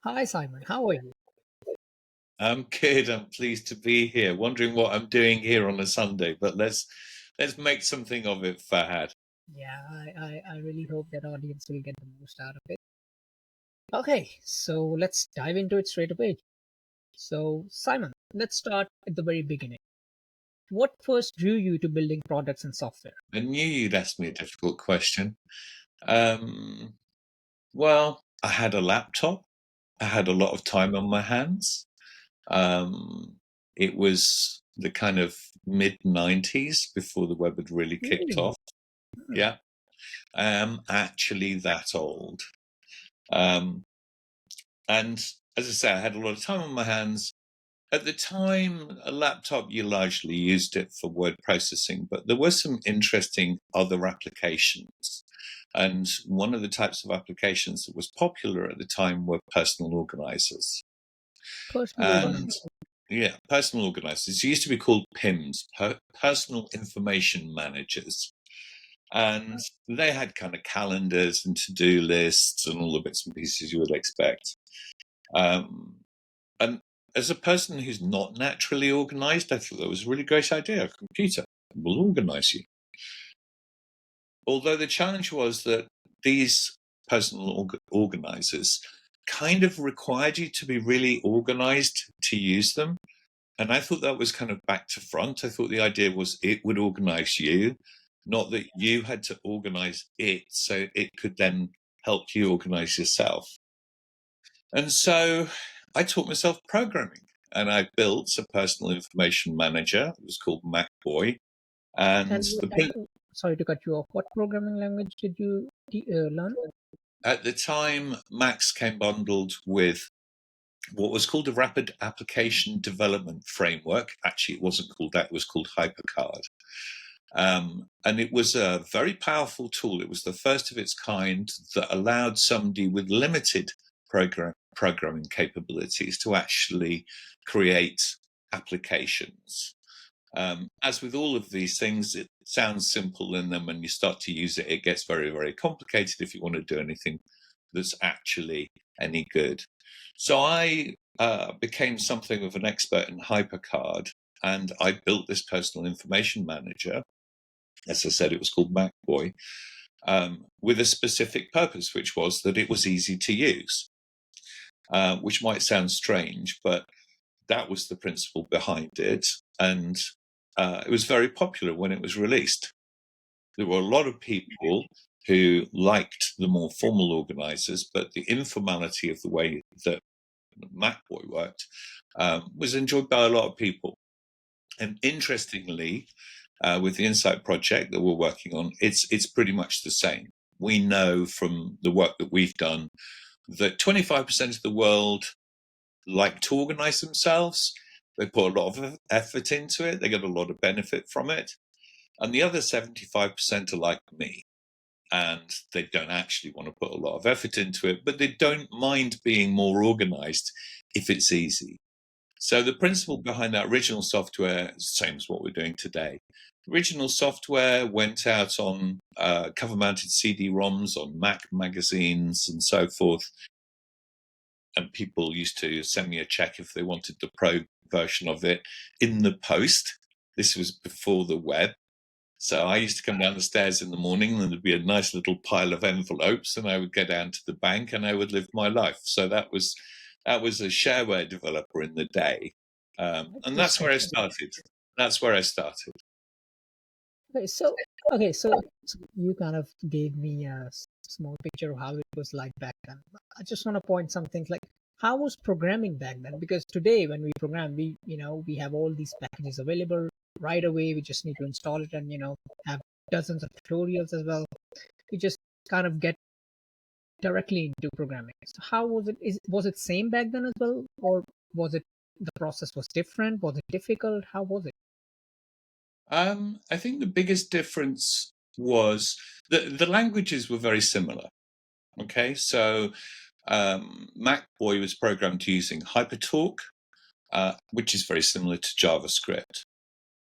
Hi Simon, how are you? I'm good. I'm pleased to be here. Wondering what I'm doing here on a Sunday, but let's make something of it, Fahad. Yeah, I really hope that audience will get the most out of it. Okay, so let's dive into it straight away. So Simon, let's start at the very beginning. What first drew you to building products and software? I knew you'd ask me a difficult question. Um, well, I had a laptop. I had a lot of time on my hands. Um, it was the kind of mid 90s before the web had really kicked Really? off. Hmm. Yeah, I am actually that old. Um, and as I say, I had a lot of time on my hands. At the time, a laptop, you largely used it for word processing, but there were some interesting other applications. And one of the types of applications that was popular at the time were personal organizers. Personal And organization. yeah, personal organizers used to be called PIMs, personal information managers. And they had kind of calendars and to do lists and all the bits and pieces you would expect. Um, And as a person who's not naturally organized, I thought that was a really great idea. A computer will organize you. Although the challenge was that these personal organizers kind of required you to be really organized to use them. And I thought that was kind of back to front. I thought the idea was it would organize you, not that you had to organize it so it could then help you organize yourself. And so I taught myself programming and I built a personal information manager. It was called MacBoy. And And the, sorry to cut you off. What programming language did you learn? at the time, Macs came bundled with what was called a rapid application development framework. Actually, it wasn't called that, it was called HyperCard. And it was a very powerful tool. It was the first of its kind that allowed somebody with limited programming capabilities to actually create applications. As with all of these things, it sounds simple, and then when you start to use it, it gets very, very complicated if you want to do anything that's actually any good. So I became something of an expert in HyperCard, and I built this personal information manager. As I said, it was called MacBoy, with a specific purpose, which was that it was easy to use, which might sound strange, but that was the principle behind it. And it was very popular when it was released. There were a lot of people who liked the more formal organizers, but the informality of the way that MacBoy worked was enjoyed by a lot of people. And interestingly, with the Insight project that we're working on, it's pretty much the same. We know from the work that we've done that 25% of the world like to organize themselves. They put a lot of effort into it. They get a lot of benefit from it. And the other 75% are like me. And they don't actually want to put a lot of effort into it, but they don't mind being more organized if it's easy. So the principle behind that original software is the same as what we're doing today. Original software went out on cover-mounted CD-ROMs on Mac magazines and so forth, and people used to send me a check if they wanted the pro version of it in the post. This was before the web. So I used to come down the stairs in the morning and there'd be a nice little pile of envelopes, and I would go down to the bank and I would live my life. So that was a shareware developer in the day. And that's where I Interesting. started. That's where I started. Okay, so you kind of gave me a small picture of how it was like back then. I just want to point some things like how was programming back then? Because today when we program, we have all these packages available right away. We just need to install it and have dozens of tutorials as well. We just kind of get directly into programming. So how was it? Was it same back then as well, or was it the process was different? Was it difficult? How was it? I think the biggest difference was the languages were very similar. Okay, so MacBoy was programmed using HyperTalk, which is very similar to JavaScript.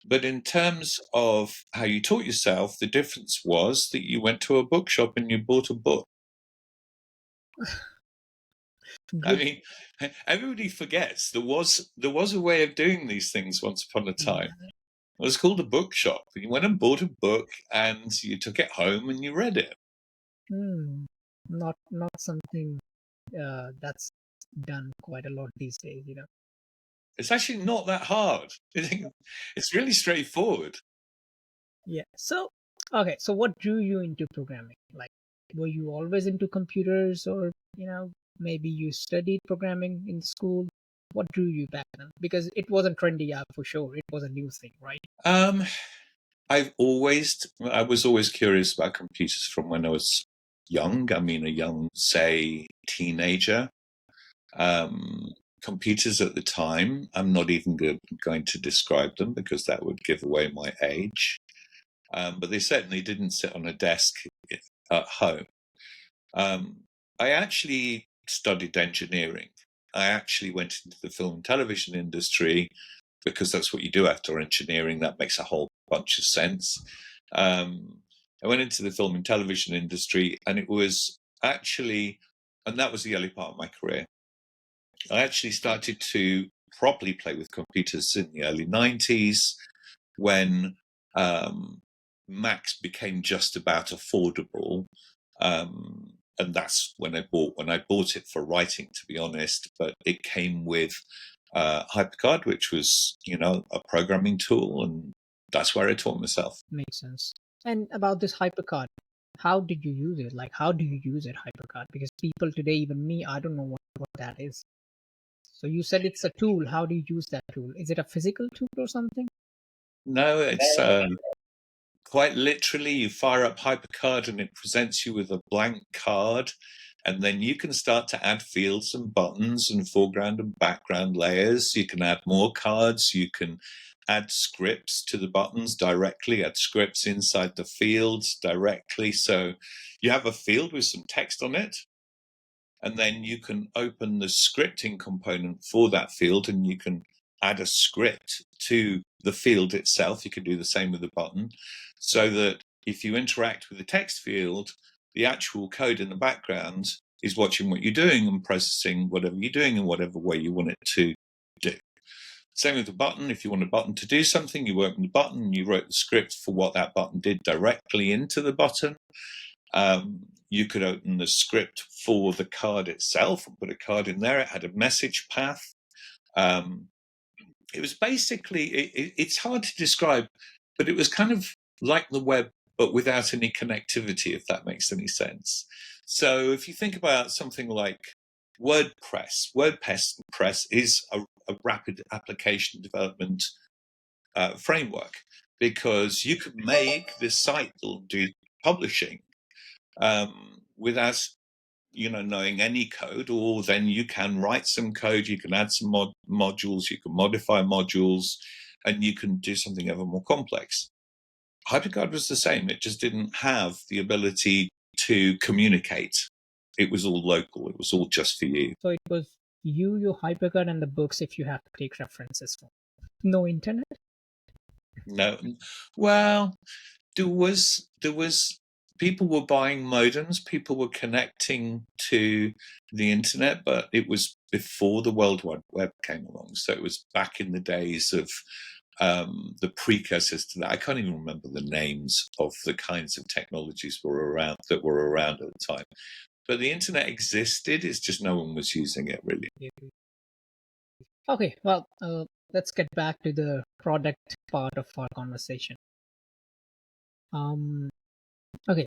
But in terms of how you taught yourself, the difference was that you went to a bookshop and you bought a book. I Good. mean, everybody forgets there was a way of doing these things once upon a time. Yeah. It was called a bookshop. You went and bought a book, and you took it home and you read it. Hmm. Not something that's done quite a lot these days, you know. It's actually not that hard. It's really straightforward. Yeah. So, okay. So, what drew you into programming? Like, were you always into computers, or maybe you studied programming in school? What drew you back then? Because it wasn't trendy, yeah, for sure. It was a new thing, right? Um, I was always curious about computers from when I was young. I mean, a young, say, teenager. Um, Computers at the time, I'm not even going to describe them because that would give away my age. But they certainly didn't sit on a desk at home. Um, I actually studied engineering. I actually went into the film and television industry because that's what you do after engineering. That makes a whole bunch of sense. Um, I went into the film and television industry, and it was actually, and that was the early part of my career. I actually started to properly play with computers in the early 90s when Macs became just about affordable. And that's when I bought it for writing, to be honest. But it came with HyperCard, which was a programming tool, and that's where I taught myself. Makes sense. And about this hypercard, how did you use it? Like, how do you use it, hypercard? Because people today, even me, I don't know what that is. So you said it's a tool. How do you use that tool? Is it a physical tool or something? No, it's quite literally, you fire up HyperCard and it presents you with a blank card, and then you can start to add fields and buttons and foreground and background layers. You can add more cards. You can add scripts to the buttons directly, add scripts inside the fields directly. So you have a field with some text on it, and then you can open the scripting component for that field, and you can add a script to the field itself. You can do the same with the button, so that if you interact with the text field, the actual code in the background is watching what you're doing and processing whatever you're doing in whatever way you want it to do. Same with the button. If you want a button to do something, you open the button, you wrote the script for what that button did directly into the button. You could open the script for the card itself and put a card in there. It had a message path. It was basically, it's hard to describe, but it was kind of like the web, but without any connectivity, if that makes any sense. So if you think about something like WordPress is a rapid application development framework, because you could make this site that'll do publishing without knowing any code, or then you can write some code, you can add some modules, you can modify modules, and you can do something ever more complex. HyperCard was the same. It just didn't have the ability to communicate. It was all local. It was all just for you. So it was you, your hypercard, and the books if you have to take references from. No internet? No, well, there was people were buying modems, people were connecting to the internet, but it was before the World Wide Web came along. So it was back in the days of the precursors to that. I can't even remember the names of the kinds of technologies that were around at the time. But the internet existed, it's just no one was using it really. Yeah. Okay, well, let's get back to the product part of our conversation. Um, okay,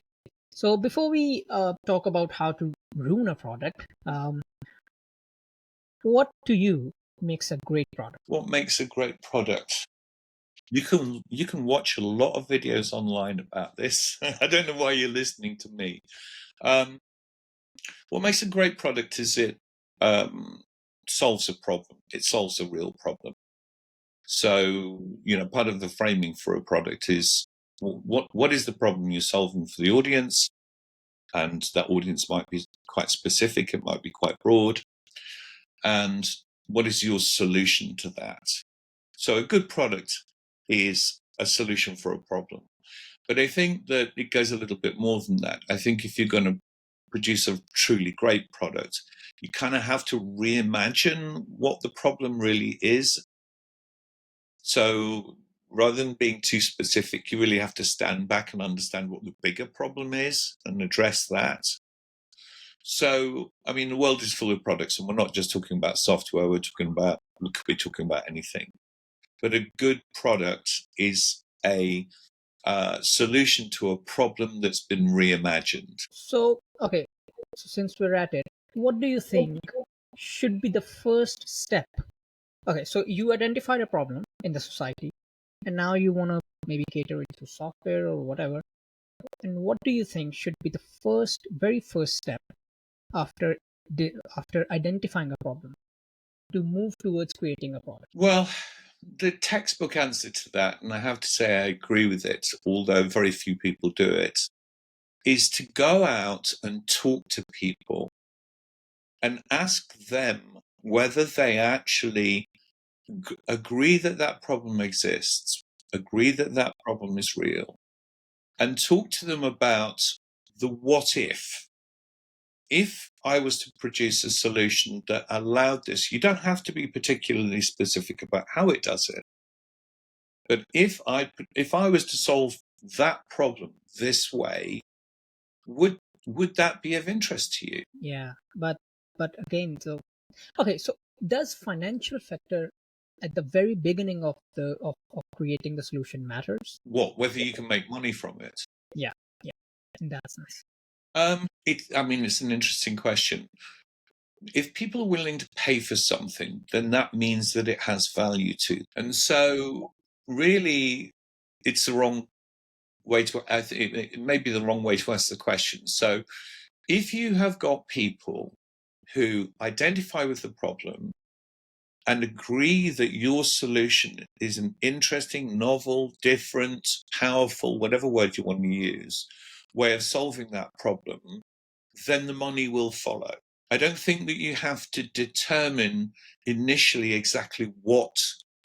so before we talk about how to ruin a product, what to you makes a great product? What makes a great product? You can watch a lot of videos online about this. I don't know why you're listening to me. Um, what makes a great product is it solves a problem. It solves a real problem. So part of the framing for a product is what is the problem you're solving for the audience, and that audience might be quite specific. It might be quite broad. And what is your solution to that? So a good product is a solution for a problem. But I think that it goes a little bit more than that. I think if you're going to produce a truly great product, you kind of have to reimagine what the problem really is. So rather than being too specific, you really have to stand back and understand what the bigger problem is and address that. So, I mean, the world is full of products, and we're not just talking about software, we could be talking about anything. But a good product is a solution to a problem that's been reimagined. So, okay, so since we're at it, what do you think should be the first step? Okay, so you identified a problem in the society, and now you want to maybe cater it to software or whatever. And what do you think should be the very first step after after identifying a problem to move towards creating a product? Well, the textbook answer to that, and I have to say I agree with it, although very few people do it, is to go out and talk to people and ask them whether they actually agree that that problem exists, agree that that problem is real, and talk to them about the what if. If I was to produce a solution that allowed this, you don't have to be particularly specific about how it does it. But if I was to solve that problem this way, would that be of interest to you? Yeah, but again, so okay, so does financial factor at the very beginning of of creating the solution matters? What, whether you can make money from it? Yeah, yeah, in that sense. I mean, it's an interesting question. If people are willing to pay for something, then that means that it has value to them. And so, really, it's the wrong way to. It may be the wrong way to ask the question. So, if you have got people who identify with the problem and agree that your solution is an interesting, novel, different, powerful, whatever word you want to use, way of solving that problem, then the money will follow. I don't think that you have to determine initially exactly what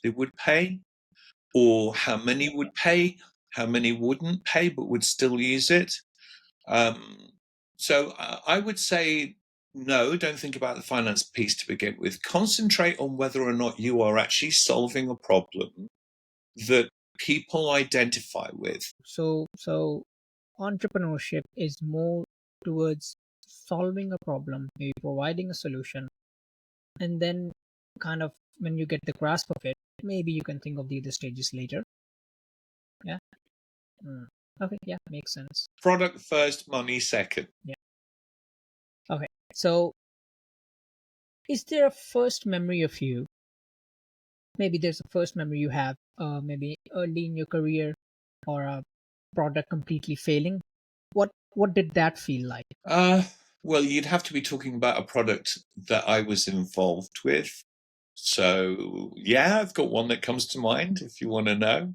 they would pay or how many would pay, how many wouldn't pay but would still use it. So I would say no, don't think about the finance piece to begin with. Concentrate on whether or not you are actually solving a problem that people identify with. So entrepreneurship is more towards solving a problem, maybe providing a solution, and then kind of when you get the grasp of it, maybe you can think of the other stages later. Yeah. Mm. Okay. Yeah, makes sense. Product first, money second. Yeah. Okay. So, is there a first memory of you? Maybe there's a first memory you have, maybe early in your career, or a product completely failing. What did that feel like? Well, you'd have to be talking about a product that I was involved with. So, yeah, I've got one that comes to mind if you want to know.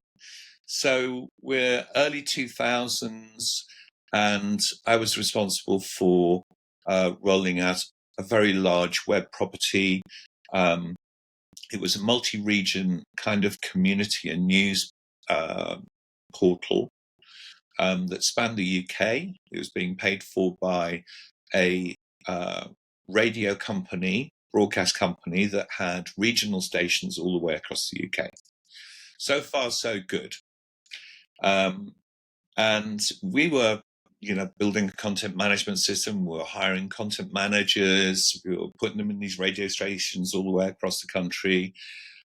So, we're early 2000s, and I was responsible for rolling out a very large web property. It was a multi-region kind of community and news portal that spanned the UK. It was being paid for by a radio company, broadcast company that had regional stations all the way across the UK. So far, so good. And we were, building a content management system. We were hiring content managers. We were putting them in these radio stations all the way across the country.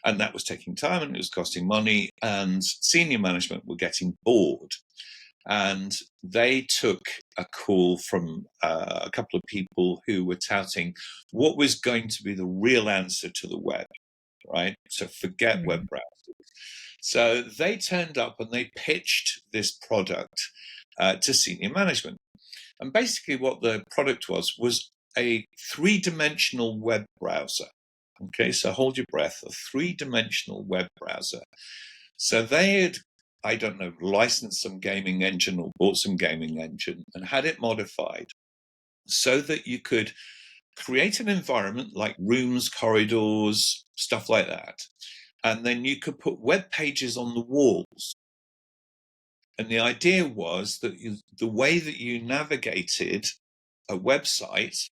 And that was taking time and it was costing money. And senior management were getting bored. And they took a call from a couple of people who were touting what was going to be the real answer to the web, right? So forget web browsers. So they turned up and they pitched this product to senior management. And basically what the product was a three-dimensional web browser. Okay, so hold your breath, a three-dimensional web browser. So they had, I don't know, licensed some gaming engine or bought some gaming engine and had it modified so that you could create an environment like rooms, corridors, stuff like that. And then you could put web pages on the walls. And the idea was that the way that you navigated a website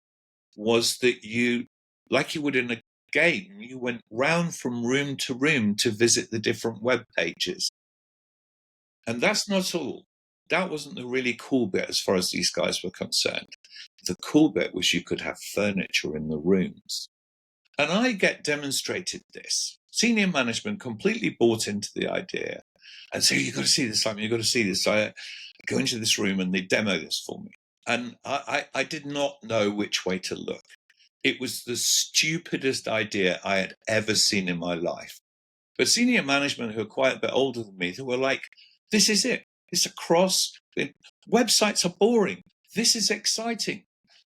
was that you, like you would in a game, you went round from room to visit the different web pages. And that's not all. That wasn't the really cool bit as far as these guys were concerned. The cool bit was you could have furniture in the rooms. And I get demonstrated this. Senior management completely bought into the idea and say, you've got to see this, Simon, you've got to see this. So I go into this room and they demo this for me. And I did not know which way to look. It was the stupidest idea I had ever seen in my life. But senior management who are quite a bit older than me, who were like, this is it. It's a cross. Websites are boring. This is exciting.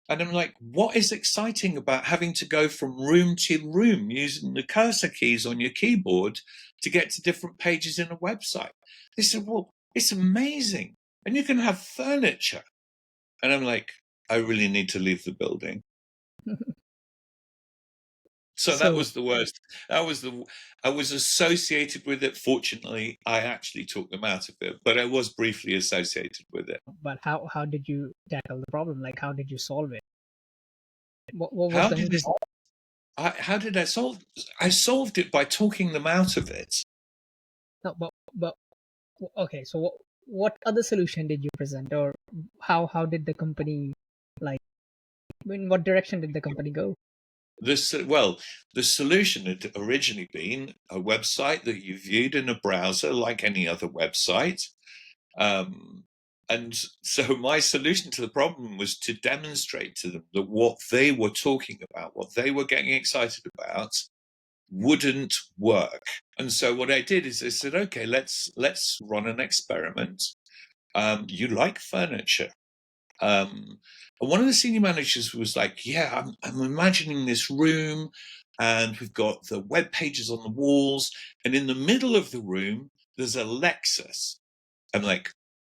And I'm like, what is exciting about having to go from room to room using the cursor keys on your keyboard to get to different pages in a website? They said, well, it's amazing. And you can have furniture. And I'm like, I really need to leave the building. So that So, was the worst. I was associated with it. Fortunately, I actually took them out of it, but I was briefly associated with it. but how did you tackle the problem? Like, how did you solve it? What was How the did immediate? how did I solve? I solved it by talking them out of it. No, but okay. So what other solution did you present, or how did the company, like, in what direction did the company go? The solution had originally been a website that you viewed in a browser like any other website. And so my solution to the problem was to demonstrate to them that what they were talking about, what they were getting excited about, wouldn't work. And so what I did is I said, okay, let's run an experiment. You like furniture. And one of the senior managers was like, yeah, I'm imagining this room and we've got the web pages on the walls. And in the middle of the room, there's a Lexus. I'm like,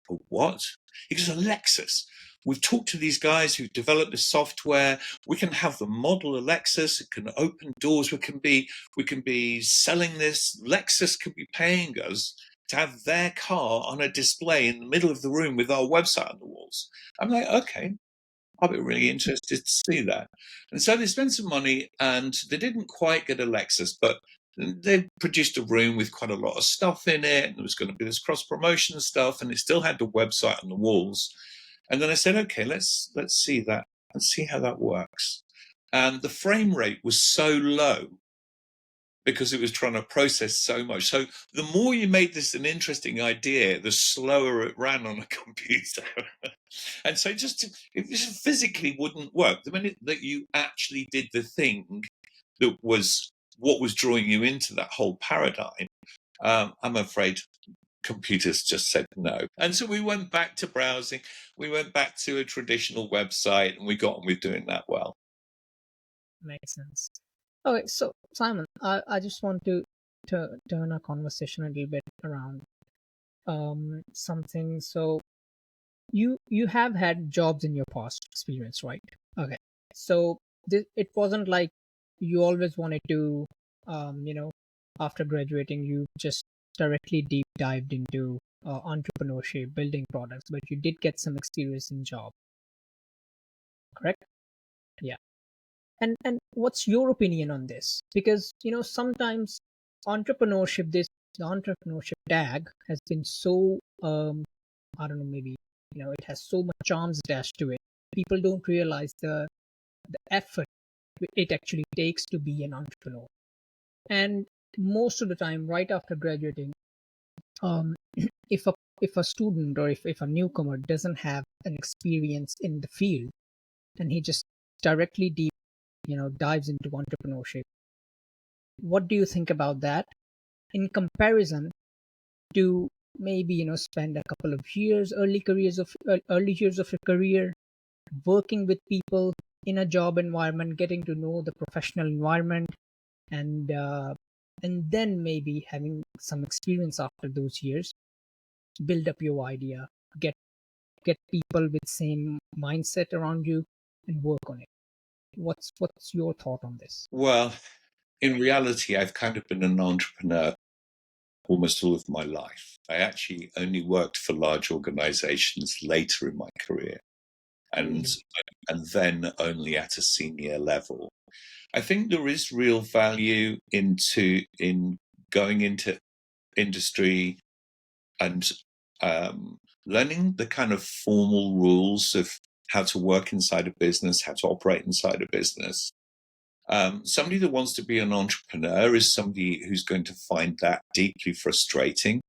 a what? He goes, a Lexus. We've talked to these guys who developed the software. We can have the model of Lexus. It can open doors. We can be selling this. Lexus could be paying us to have their car on a display in the middle of the room with our website on the walls. I'm like, okay, I'll be really interested to see that. And so they spent some money and they didn't quite get a Lexus, but they produced a room with quite a lot of stuff in it. And there was going to be this cross promotion stuff, and it still had the website on the walls. And then I said, okay, let's see that. Let's see how that works. And the frame rate was so low because it was trying to process so much. So the more you made this an interesting idea, the slower it ran on a computer. And so it just physically wouldn't work. The minute that you actually did the thing that was what was drawing you into that whole paradigm, I'm afraid computers just said no. And so we went back to browsing. We went back to a traditional website, and we got on with doing that well. Makes sense. Okay, so Simon, I just want to turn our conversation a little bit around something. So you have had jobs in your past experience, right? Okay, so it wasn't like you always wanted to, after graduating, you just directly deep dived into entrepreneurship, building products, but you did get some experience in job, correct? Yeah. And what's your opinion on this? Because sometimes entrepreneurship, the entrepreneurship tag has been so, I don't know, maybe it has so much charms attached to it. People don't realize the effort it actually takes to be an entrepreneur. And most of the time, right after graduating, um, if a student, or if a newcomer doesn't have an experience in the field, and he just directly dives into entrepreneurship, what do you think about that in comparison to maybe spend a couple of years, early years of your career, working with people in a job environment, getting to know the professional environment, and then maybe having some experience after those years, build up your idea, get people with same mindset around you, and work on it. What's your thought on this? Well, in reality, I've kind of been an entrepreneur almost all of my life. I actually only worked for large organizations later in my career. and then only at a senior level. I think there is real value in going into industry and learning the kind of formal rules of how to work inside a business, how to operate inside a business. Somebody that wants to be an entrepreneur is somebody who's going to find that deeply frustrating,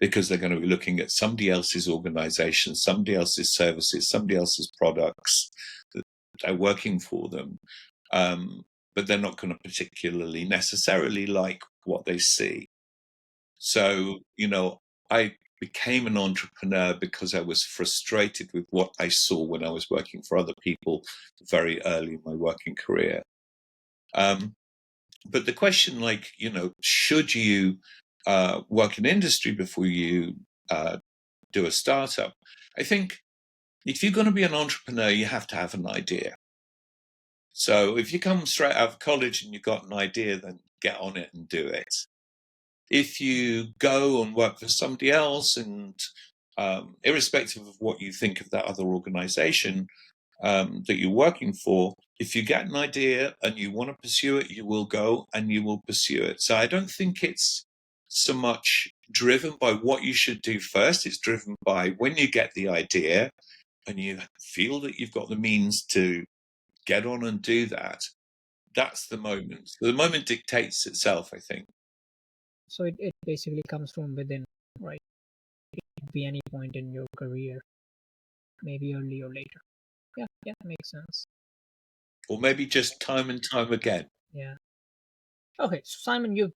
because they're going to be looking at somebody else's organization, somebody else's services, somebody else's products that are working for them. But they're not going to particularly necessarily like what they see. So, I became an entrepreneur because I was frustrated with what I saw when I was working for other people very early in my working career. But the question, should you work in industry before you do a startup? I think if you're going to be an entrepreneur, you have to have an idea. So if you come straight out of college and you've got an idea, then get on it and do it. If you go and work for somebody else, and irrespective of what you think of that other organization that you're working for, if you get an idea and you want to pursue it, you will go and you will pursue it. So I don't think it's so much driven by what you should do first. It's driven by when you get the idea and you feel that you've got the means to get on and do that. That's the moment. The moment dictates itself, I think. So it basically comes from within, right? It could be any point in your career, maybe early or later. Yeah, makes sense. Or maybe just time and time again. Yeah. Okay, so Simon, you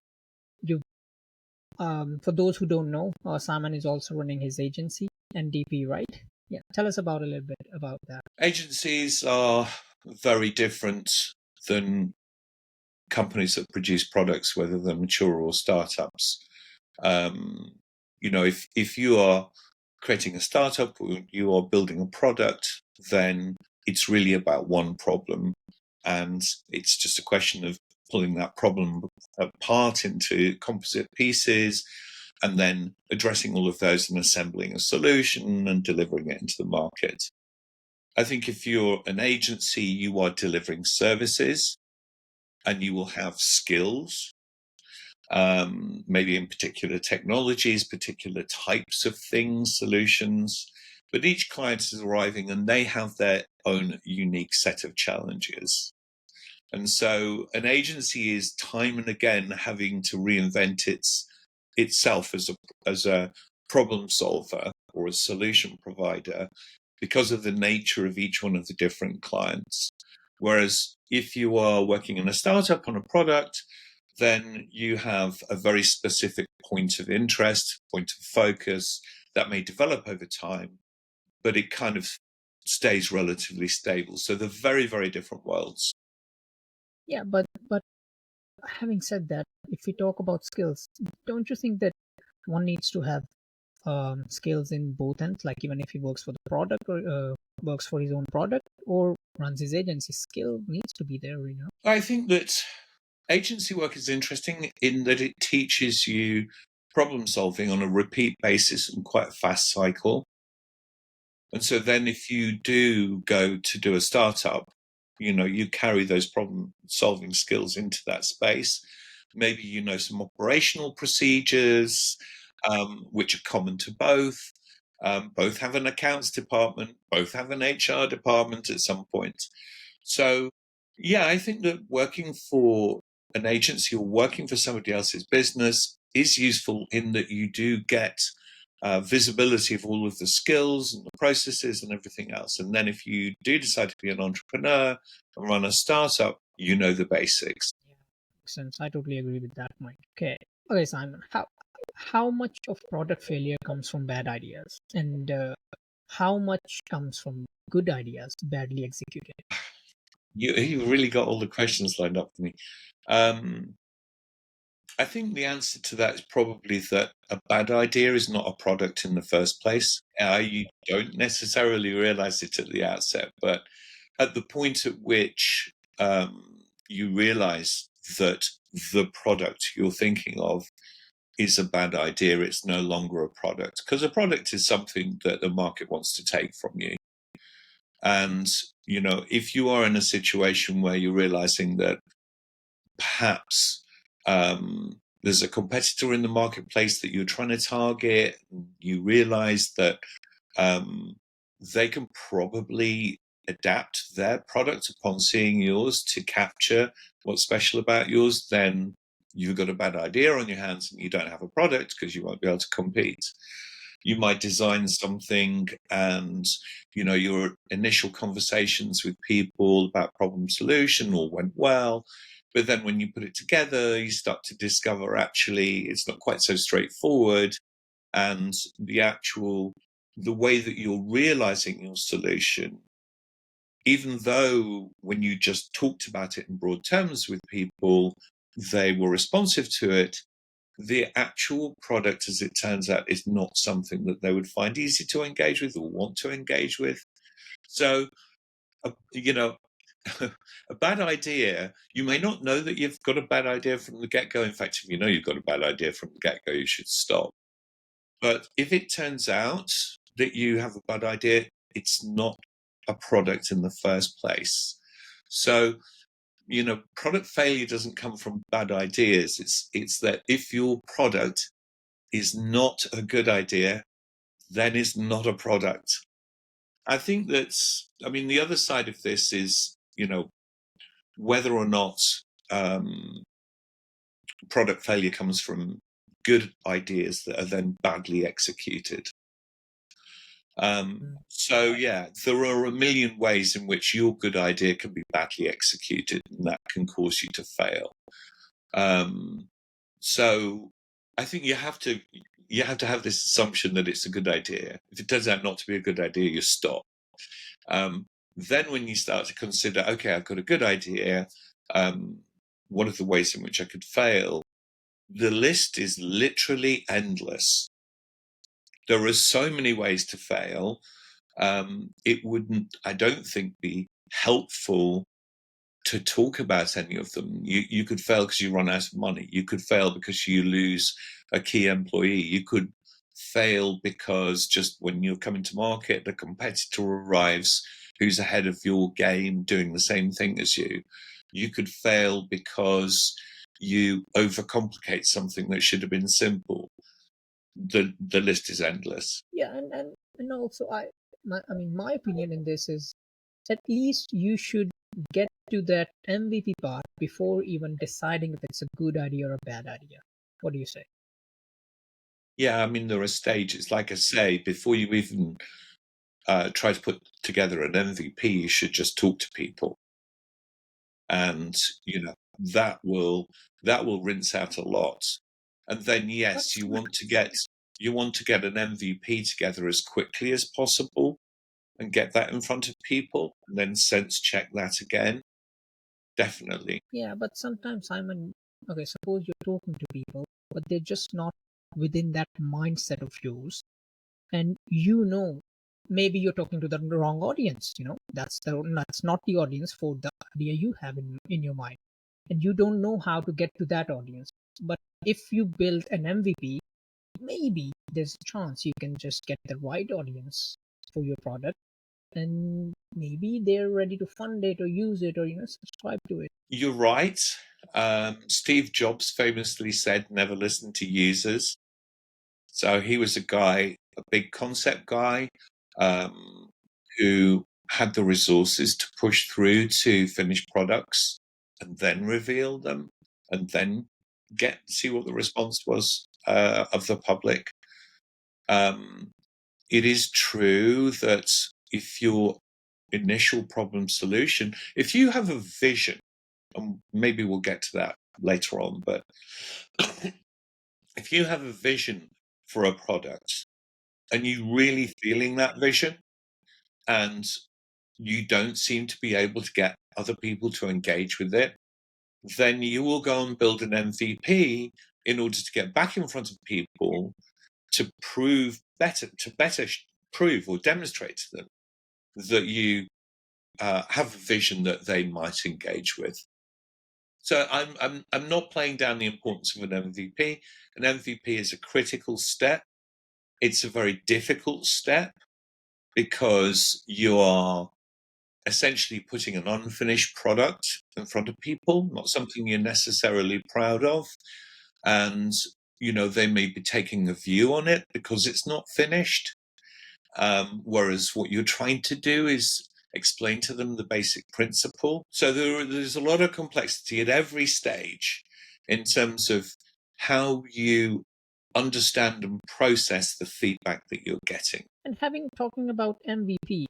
for those who don't know, Simon is also running his agency, NDP, right? Yeah, tell us about a little bit about that. Agencies are very different than companies that produce products, whether they're mature or startups. If you are creating a startup or you are building a product, then it's really about one problem, and it's just a question of pulling that problem apart into composite pieces and then addressing all of those and assembling a solution and delivering it into the market. I think if you're an agency, you are delivering services and you will have skills, maybe in particular technologies, particular types of things, solutions. But each client is arriving and they have their own unique set of challenges. And so an agency is time and again having to reinvent itself as a problem solver or a solution provider because of the nature of each one of the different clients. Whereas if you are working in a startup on a product, then you have a very specific point of interest, point of focus that may develop over time, but it kind of stays relatively stable. So they're very, very different worlds. Yeah, but having said that, if we talk about skills, don't you think that one needs to have skills in both ends? Like even if he works for the product or works for his own product or runs his agency, skill needs to be there, you know? I think that agency work is interesting in that it teaches you problem solving on a repeat basis and quite a fast cycle. And so then if you do go to do a startup, you carry those problem solving skills into that space. Maybe you know some operational procedures, which are common to both. Both have an accounts department, both have an HR department at some point. So, yeah, I think that working for an agency or working for somebody else's business is useful in that you do get visibility of all of the skills and the processes and everything else. And then if you do decide to be an entrepreneur and run a startup, you know the basics. Yeah, makes sense. I totally agree with that point. Okay, Simon. How much of product failure comes from bad ideas, and how much comes from good ideas badly executed? You really got all the questions lined up for me. I think the answer to that is probably that a bad idea is not a product in the first place. You don't necessarily realize it at the outset, but at the point at which you realize that the product you're thinking of is a bad idea, it's no longer a product, because a product is something that the market wants to take from you. And, if you are in a situation where you're realizing that perhaps there's a competitor in the marketplace that you're trying to target, you realize that they can probably adapt their product upon seeing yours to capture what's special about yours, then you've got a bad idea on your hands and you don't have a product because you won't be able to compete. You might design something and your initial conversations with people about problem solution all went well, but then when you put it together you start to discover actually it's not quite so straightforward, and the way that you're realizing your solution, even though when you just talked about it in broad terms with people they were responsive to it, the actual product, as it turns out, is not something that they would find easy to engage with or want to engage with. So, a bad idea, you may not know that you've got a bad idea from the get-go. In fact, if you know you've got a bad idea from the get-go, you should stop. But if it turns out that you have a bad idea, it's not a product in the first place. So, product failure doesn't come from bad ideas. It's that if your product is not a good idea, then it's not a product. I think the other side of this is, whether or not product failure comes from good ideas that are then badly executed. So yeah, there are a million ways in which your good idea can be badly executed, and that can cause you to fail. So I think you have to have this assumption that it's a good idea. If it turns out not to be a good idea, you stop. Then when you start to consider, okay, I've got a good idea, what are the ways in which I could fail? The list is literally endless. There are so many ways to fail. It wouldn't, I don't think, be helpful to talk about any of them. You could fail because you run out of money. You could fail because you lose a key employee. You could fail because just when you're coming to market, the competitor arrives who's ahead of your game doing the same thing as you. You could fail because you overcomplicate something that should have been simple. The list is endless. Yeah, and also my opinion in this is at least you should get to that MVP part before even deciding if it's a good idea or a bad idea. What do you say? Yeah, there are stages. Like I say, before you even try to put together an MVP, you should just talk to people, and that will rinse out a lot. And then yes, That's you want to get an MVP together as quickly as possible and get that in front of people, and then sense check that again. Definitely. Yeah, but sometimes okay, suppose you're talking to people, but they're just not within that mindset of yours, and maybe you're talking to the wrong audience. That's not the audience for the idea you have in your mind, and you don't know how to get to that audience. But if you build an MVP, maybe there's a chance you can just get the right audience for your product, and maybe they're ready to fund it or use it or subscribe to it. You're right. Steve Jobs famously said, never listen to users. So he was a big concept guy, who had the resources to push through to finished products and then reveal them and then see what the response was of the public. It is true that if your initial problem solution, if you have a vision, and maybe we'll get to that later on, but if you have a vision for a product and you really feeling that vision and you don't seem to be able to get other people to engage with it, then you will go and build an MVP in order to get back in front of people to better prove or demonstrate to them that you have a vision that they might engage with. So I'm not playing down the importance of an MVP. An MVP is a critical step. It's a very difficult step because you are essentially putting an unfinished product in front of people, not something you're necessarily proud of. And, they may be taking a view on it because it's not finished. Whereas what you're trying to do is explain to them the basic principle. So there's a lot of complexity at every stage in terms of how you understand and process the feedback that you're getting. And talking about MVP,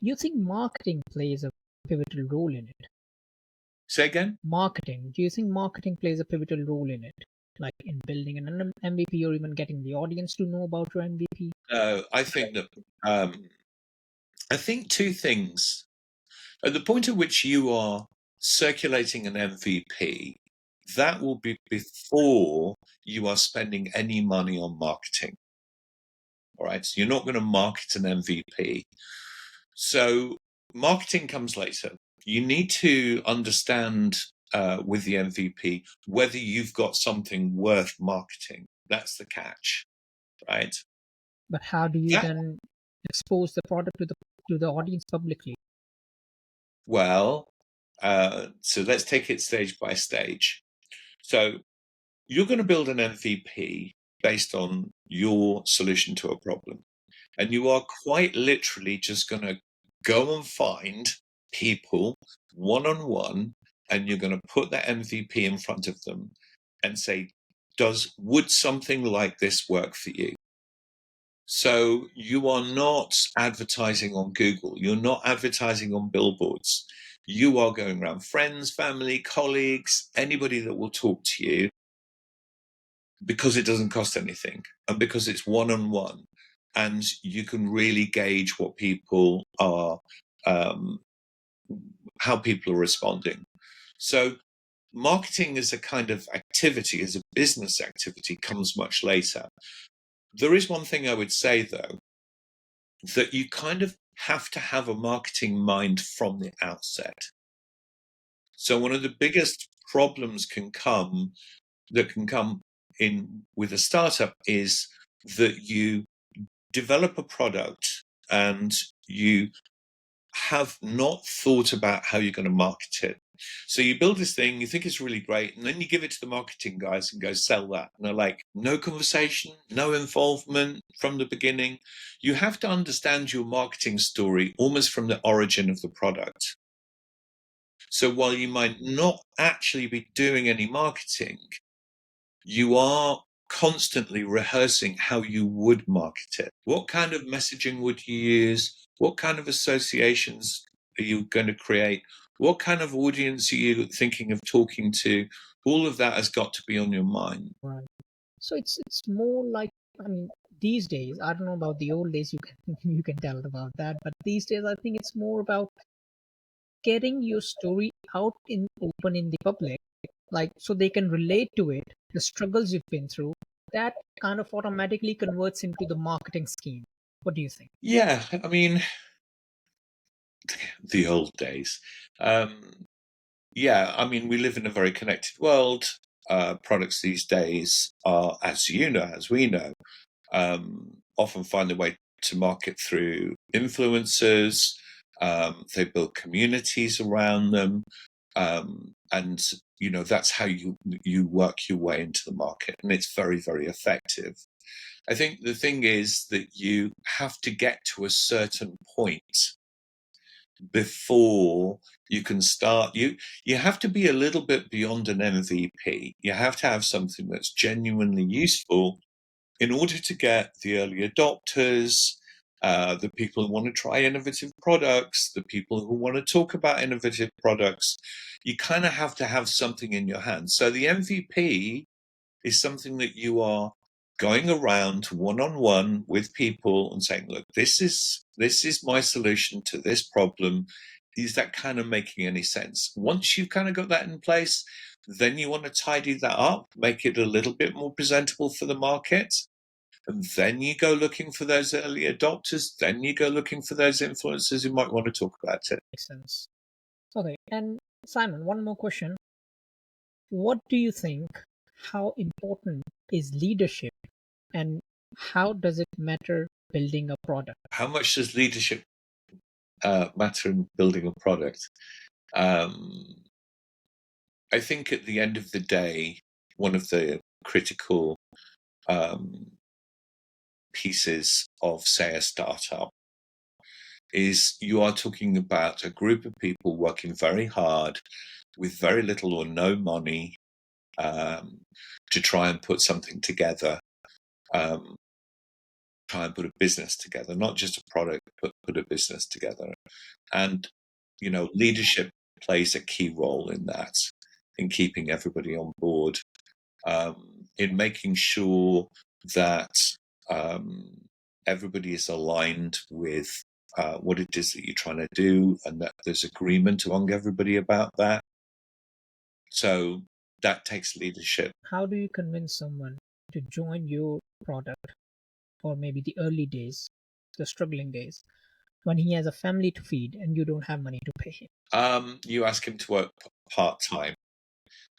you think marketing plays a pivotal role in it? Say again? Marketing. Do you think marketing plays a pivotal role in it? Like in building an MVP or even getting the audience to know about your MVP? I think that I think two things. At the point at which you are circulating an MVP, that will be before you are spending any money on marketing. All right. So you're not going to market an MVP. So marketing comes later. You need to understand with the MVP whether you've got something worth marketing. That's the catch, right? But how do you That then expose the product to the audience publicly? well, so let's take it stage by stage. So you're going to build an MVP based on your solution to a problem. And you are quite literally just going to go and find people one on one, and you're going to put that MVP in front of them and say, would something like this work for you? So you are not advertising on Google. You're not advertising on billboards. You are going around friends, family, colleagues, anybody that will talk to you, because it doesn't cost anything and because it's one on one, and you can really gauge what people are, how people are responding. So marketing as a kind of activity, as a business activity, comes much later. There is one thing I would say though, that you kind of have to have a marketing mind from the outset. So one of the biggest problems that can come in with a startup is that you develop a product and you have not thought about how you're going to market it. So you build this thing, you think it's really great, and then you give it to the marketing guys and go sell that. And they're like, no conversation, no involvement from the beginning. You have to understand your marketing story almost from the origin of the product. So while you might not actually be doing any marketing, you are constantly rehearsing how you would market it. What kind of messaging would you use? What kind of associations are you going to create? What kind of audience are you thinking of talking to? All of that has got to be on your mind. Right. So it's more like, I mean, these days, I don't know about the old days, you can you can tell about that, but these days I think it's more about getting your story out in open in the public, like so they can relate to it, the struggles you've been through. That kind of automatically converts into the marketing scheme. What do you think? Yeah, I mean, the old days. Yeah, I mean, we live in a very connected world. Products these days are, as you know, as we know, often find their way to market through influencers. They build communities around them, and that's how you work your way into the market, and it's very, very effective. I think the thing is that you have to get to a certain point before you can start. You have to be a little bit beyond an MVP. You have to have something that's genuinely useful in order to get the early adopters, the people who want to try innovative products, the people who want to talk about innovative products. You kind of have to have something in your hands. So the MVP is something that you are going around one on one with people and saying, look, this is my solution to this problem. Is that kind of making any sense? Once you've kind of got that in place, then you want to tidy that up, make it a little bit more presentable for the market. And then you go looking for those early adopters. Then you go looking for those influencers who might want to talk about it. Makes sense. Okay, and Simon, one more question. What do you think? How important is leadership, and how does it matter building a product? How much does leadership matter in building a product. I think at the end of the day, one of the critical pieces of, say, a startup is you are talking about a group of people working very hard with very little or no money to try and put something together, try and put a business together, not just a product, but put a business together. And, leadership plays a key role in that, in keeping everybody on board, in making sure that everybody is aligned with what it is that you're trying to do, and that there's agreement among everybody about that. So that takes leadership. How do you convince someone to join your product, or maybe the early days, the struggling days, when he has a family to feed and you don't have money to pay him? You ask him to work part-time.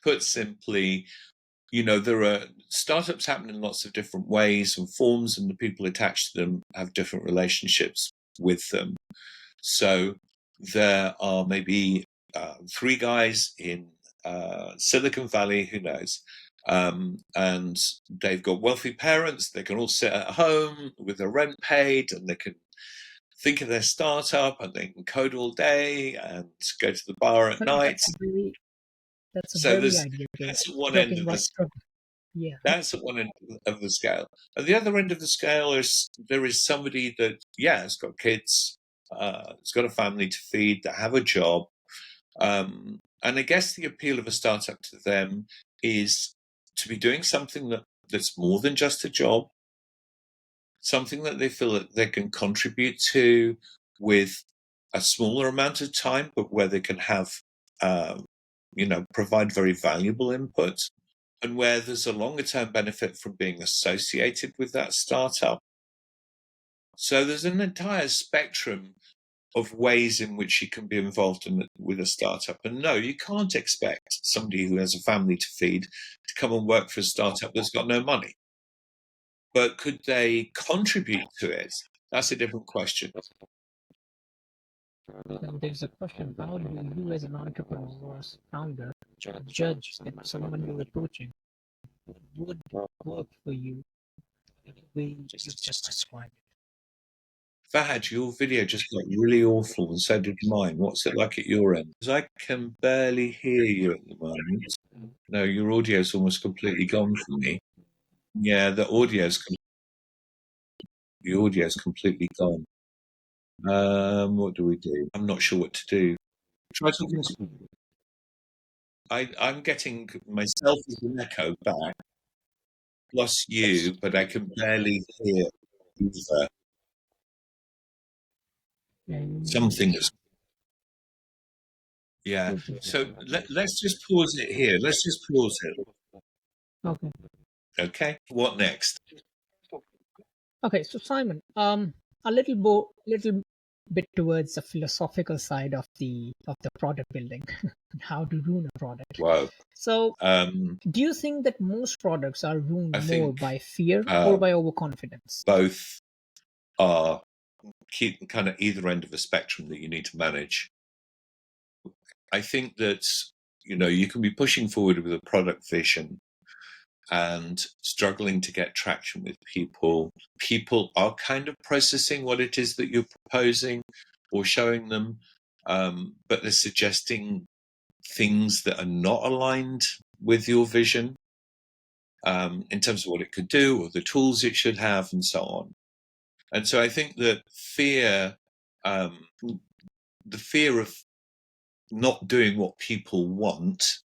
Put simply, there are startups happen in lots of different ways and forms, and the people attached to them have different relationships with them. So there are maybe 3 guys in Silicon Valley, who knows, and they've got wealthy parents. They can all sit at home with their rent paid, and they can think of their startup, and they can code all day and go to the bar at Well, night. that's a So very ideal case. that's at one end Talking of about the struggle. Yeah. That's at one end of the scale. At the other end of the scale there is somebody that, has got kids, has got a family to feed, that have a job. And I guess the appeal of a startup to them is to be doing something that's more than just a job, something that they feel that they can contribute to with a smaller amount of time, but where they can have, provide very valuable input, and where there's a longer term benefit from being associated with that startup. So there's an entire spectrum of ways in which you can be involved with a startup. And no, you can't expect somebody who has a family to feed to come and work for a startup that's got no money. But could they contribute to it? That's a different question. And there's a question: how do you, as an entrepreneur or founder, judge that someone you're approaching would work for you in the way you just described Fahad, your video just got really awful, and so did mine. What's it like at your end? Because I can barely hear you at the moment. No, your audio's almost completely gone for me. Yeah, the audio's completely gone. What do we do? I'm not sure what to do. Try talking to. I'm getting myself as an echo back, plus you, but I can barely hear either. Something is. Yeah. So let's just pause it here. Let's just pause it. Okay. Okay. What next? Okay, so Simon, a little bit towards the philosophical side of the product building, and how to ruin a product. Wow. So, do you think that most products are ruined I more think by fear or by overconfidence? both are kind of either end of the spectrum that you need to manage. I think that you can be pushing forward with a product vision and struggling to get traction with people. People are kind of processing what it is that you're proposing or showing them, but they're suggesting things that are not aligned with your vision, in terms of what it could do or the tools it should have and so on. And so I think that the fear of not doing what people want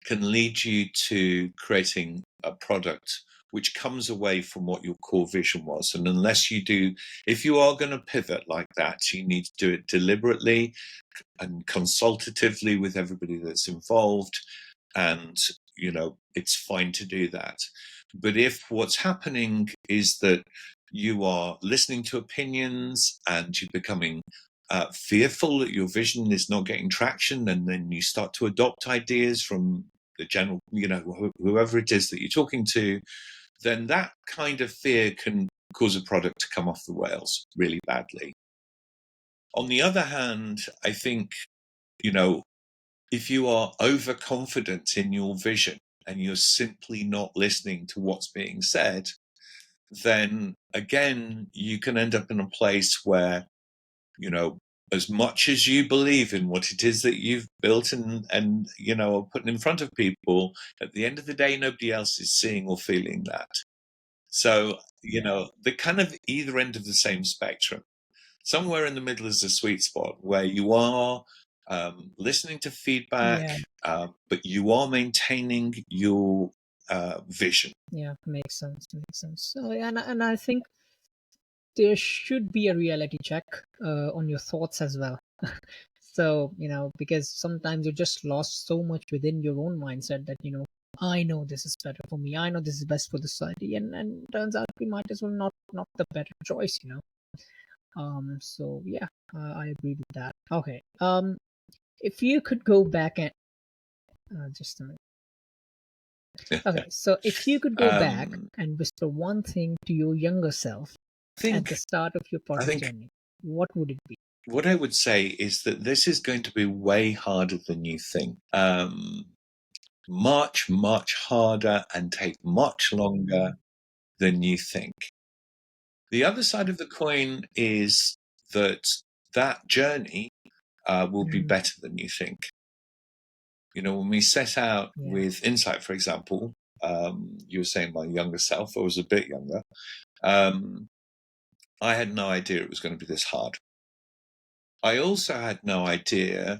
can lead you to creating a product which comes away from what your core vision was. And if you are going to pivot like that, you need to do it deliberately and consultatively with everybody that's involved. And, it's fine to do that. But if what's happening is that you are listening to opinions and you're becoming fearful that your vision is not getting traction, and then you start to adopt ideas from the general, whoever it is that you're talking to, then that kind of fear can cause a product to come off the rails really badly. On the other hand, I think, if you are overconfident in your vision and you're simply not listening to what's being said, then again, you can end up in a place where, as much as you believe in what it is that you've built and are putting in front of people, at the end of the day, nobody else is seeing or feeling that. So, the kind of either end of the same spectrum. Somewhere in the middle is a sweet spot where you are listening to feedback, Yeah, but you are maintaining your vision. yeah, makes sense, makes sense. So, and I think there should be a reality check on your thoughts as well. So, because sometimes you're just lost so much within your own mindset that, I know this is better for me. I know this is best for the society, and turns out we might as well not the better choice. So yeah, I agree with that. Okay. If you could go back and just a minute. Okay, so if you could go back um, and whisper one thing to your younger self I at the think start of your I product think journey, what would it be? what I would say is that this is going to be way harder than you think. Much, much harder and take much longer than you think. The other side of the coin is that journey will be Mhm. better than you think. When we set out Yeah. with Insight, for example, you were saying my younger self, I was a bit younger. I had no idea it was going to be this hard. I also had no idea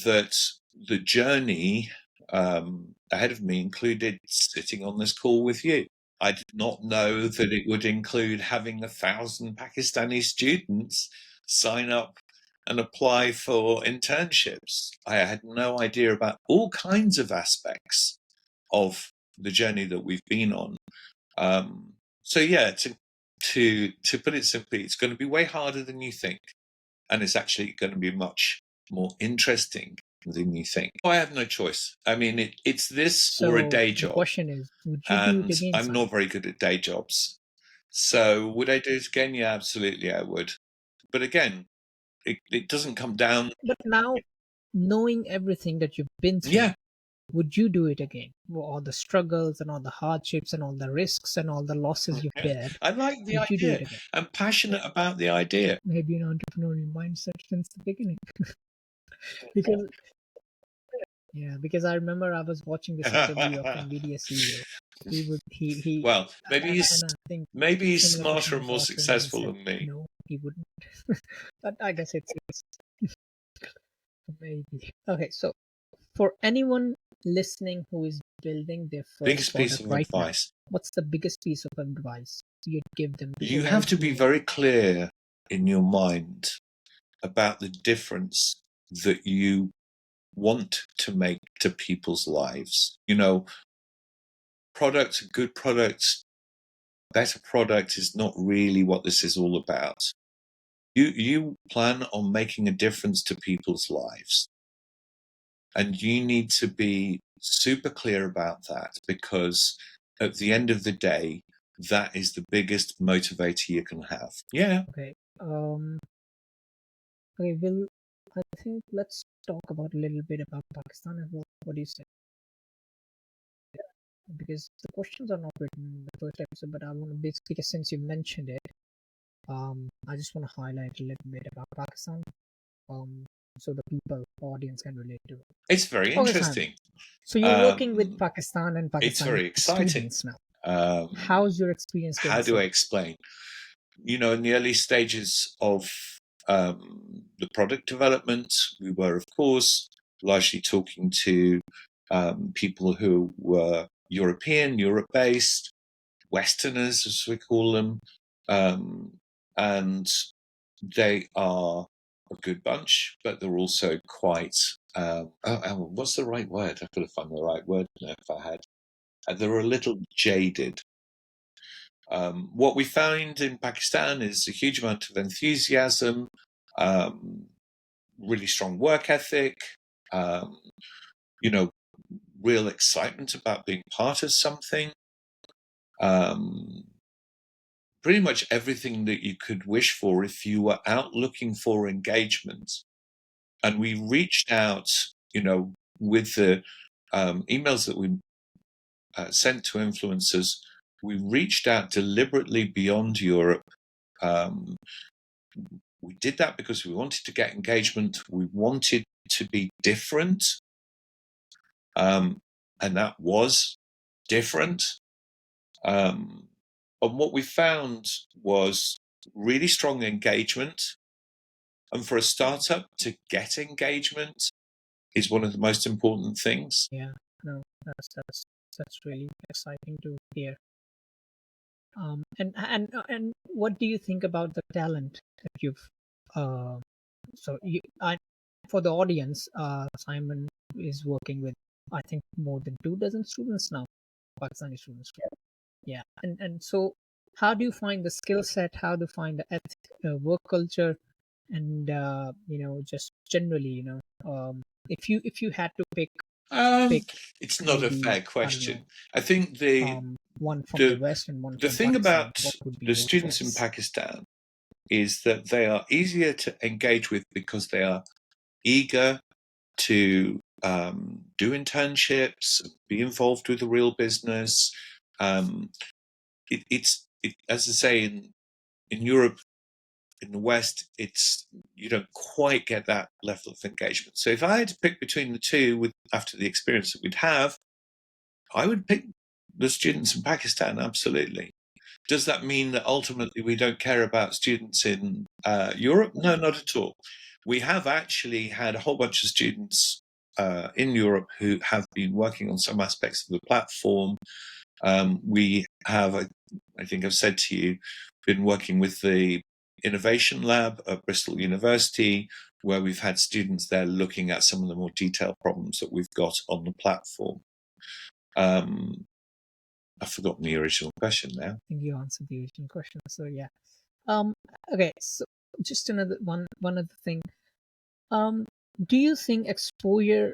that the journey ahead of me included sitting on this call with you. I did not know that it would include having 1,000 Pakistani students sign up and apply for internships. I had no idea about all kinds of aspects of the journey that we've been on. So yeah, to put it simply, it's going to be way harder than you think, and it's actually going to be much more interesting than you think. I have no choice. I mean, it's this or a So day the job, question is, would you do it and again, I'm Simon? not very good at day jobs. So would I do it again? Yeah, absolutely, I would. But again, it doesn't come down. But now, knowing everything that you've been through, Yeah, would you do it again? All the struggles and all the hardships and all the risks and all the losses you've yeah. bared, I like the would you do it idea. again? I'm passionate about the idea. Maybe an entrepreneurial mindset since the beginning. Because yeah, because I remember I was watching this interview of NVIDIA CEO. He would he Well, maybe and he's I think maybe he's similar question smarter and was more asked to him, and he successful said than me. no, he wouldn't. But I guess it's maybe okay. So for anyone listening who is building their first Biggest piece product of right now, advice: what's the biggest piece of advice you'd give them to you have avoid to be being? very clear in your mind about the difference that you want to make to people's lives. Good products, better product is not really what this is all about. You plan on making a difference to people's lives, and you need to be super clear about that, because at the end of the day, that is the biggest motivator you can have. Yeah. Okay. Okay. I think let's talk about a little bit about Pakistan as well. What do you say? Because the questions are not written in the first episode, but I want to basically, since you mentioned it, I just want to highlight a little bit about Pakistan, um, so the audience can relate to it. It's very Okay, Simon. interesting. So you're working with Um, Pakistan and it's Pakistani very exciting. students now. Um, How's your experience going how do so I far? explain? In the early stages of the product development, we were, of course, largely talking to people who were Europe based, Westerners, as we call them, and they are a good bunch, but they're also quite. What's the right word? I've got to find the right word now if I had. They're a little jaded. What we found in Pakistan is a huge amount of enthusiasm, um, really strong work ethic, um, you know, real excitement about being part of something, um, pretty much everything that you could wish for if you were out looking for engagement. And we reached out, with the emails that we sent to influencers. We reached out deliberately beyond Europe. We did that because we wanted to get engagement. We wanted to be different. And that was different. And what we found was really strong engagement. And for a startup to get engagement is one of the most important things. Yeah, no, that's really exciting to hear. And what do you think about the talent that you've so you I for the audience, Simon is working with, I think, more than 2 dozen students now, Pakistani students. Yeah, and so how do you find the skill set? How do you find the work culture, and just generally, if you had to Um, pick it's not a maybe, fair I don't know, question. I think the one from the the West and one the from thing Pakistan, about what would be the your students in choice? Pakistan is that they are easier to engage with because they are eager to do internships, be involved with the real business. Um, as I say, in Europe, in the West, you don't quite get that level of engagement. So if I had to pick between the two, after the experience that we'd have, I would pick the students in Pakistan. Absolutely. Does that mean that ultimately we don't care about students in Europe? No, not at all. We have actually had a whole bunch of students in Europe who have been working on some aspects of the platform. We have, I think I've said to you, been working with the Innovation Lab at Bristol University, where we've had students there looking at some of the more detailed problems that we've got on the platform. I've forgotten the original question now. I think you answered the original question. So yeah. Um. Okay. So just another one other thing. Do you think exposure?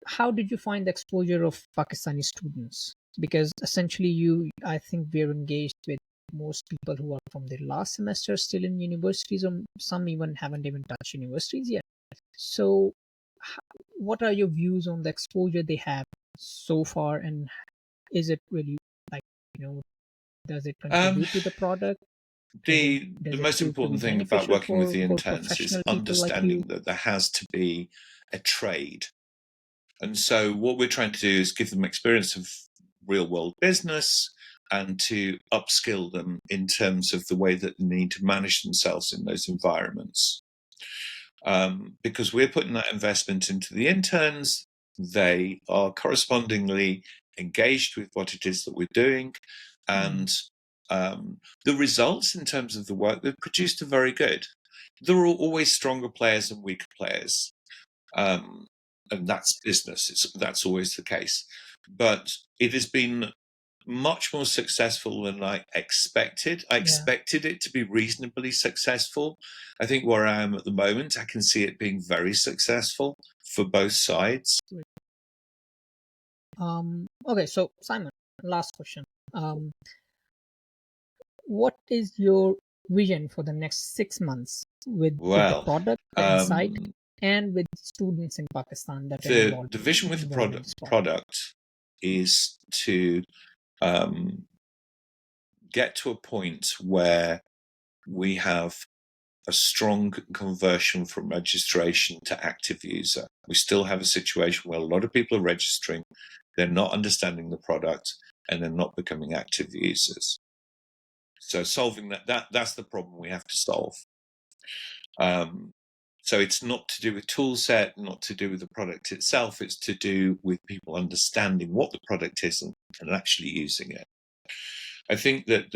How did you find the exposure of Pakistani students? Because essentially, I think we're engaged with most people who are from their last semester still in universities, or some even haven't even touched universities yet. So, what are your views on the exposure they have so far, and is it really, like, does it Um, contribute to the product? Does it the does it most prove to be important thing about beneficial working with for the interns is professional people like you? understanding that there has to be a trade. And so what we're trying to do is give them experience of real world business and to upskill them in terms of the way that they need to manage themselves in those environments. Because we're putting that investment into the interns, they are correspondingly engaged with what it is that we're doing. And the results in terms of the work they've produced are very good. There are always stronger players and weaker players. And that's business. That's always the case. But it has been much more successful than I expected. I expected it to be reasonably successful. I think where I am at the moment, I can see it being very successful for both sides. Okay, so Simon, last question. What is your vision for the next 6 months with the Well, product, the insight, and with students in Pakistan that are the vision with involved the in this product is to get to a point where we have a strong conversion from registration to active user. We still have a situation where a lot of people are registering, they're not understanding the product, and they're not becoming active users. So solving that's the problem we have to solve. So it's not to do with tool set, not to do with the product itself, it's to do with people understanding what the product is and actually using it. I think that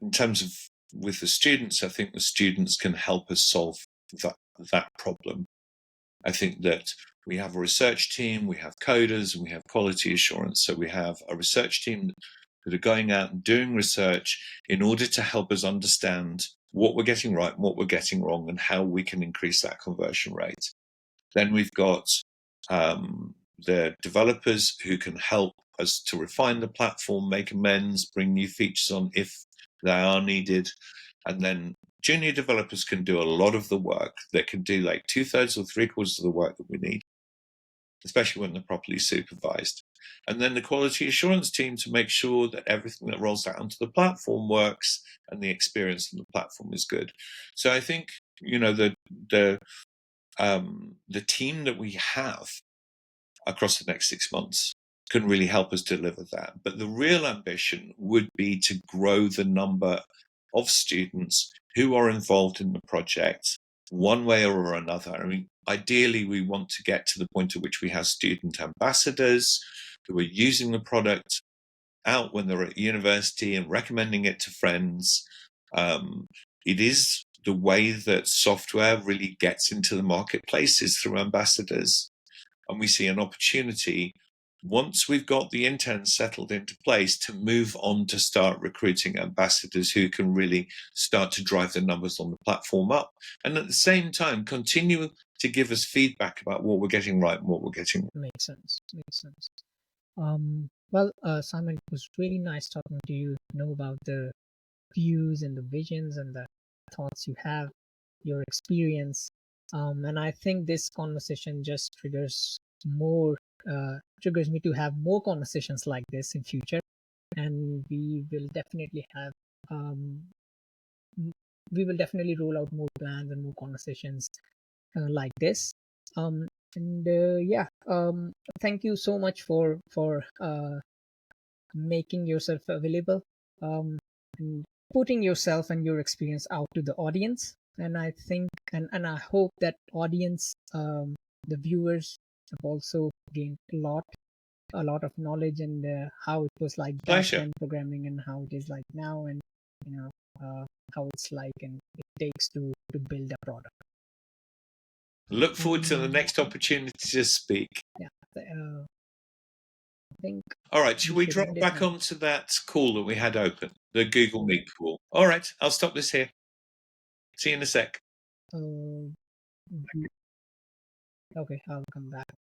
in terms of with the students, I think the students can help us solve that problem. I think that we have a research team, we have coders, and we have quality assurance. So we have a research team that are going out and doing research in order to help us understand what we're getting right and what we're getting wrong and how we can increase that conversion rate. Then we've got the developers who can help us to refine the platform, make amends, bring new features on if They are needed. And then junior developers can do a lot of the work. They can do like 2/3 or 3/4 of the work that we need, especially when they're properly supervised. And then the quality assurance team to make sure that everything that rolls out onto the platform works and the experience on the platform is good. So I think, the team that we have across the next 6 months can really help us deliver that. But the real ambition would be to grow the number of students who are involved in the project one way or another. I mean, ideally, we want to get to the point at which we have student ambassadors who are using the product out when they're at university and recommending it to friends. It is the way that software really gets into the marketplace is through ambassadors. And we see an opportunity once we've got the interns settled into place to move on to start recruiting ambassadors who can really start to drive the numbers on the platform up, and at the same time continue to give us feedback about what we're getting right and what we're getting wrong. Makes sense. Makes sense. Simon, it was really nice talking to you. Know about the views and the visions and the thoughts you have, your experience. And I think this conversation just triggers me to have more conversations like this in future. And um, we will definitely roll out more plans and more conversations like this. And yeah, thank you so much for making yourself available, and putting yourself and your experience out to the audience. And I think, and I hope that audience, the viewers, have also gained a lot of knowledge, and how it was like back Pleasure. then programming and how it is like now, and you know how it's like and it takes to build a product. Look forward to the Um, next opportunity to speak. yeah, I think All right, should we we should drop end it back now. onto that call that we had open, the Google Meet call? All right, I'll stop this here. See you in a sec. Uh, okay, I'll come back.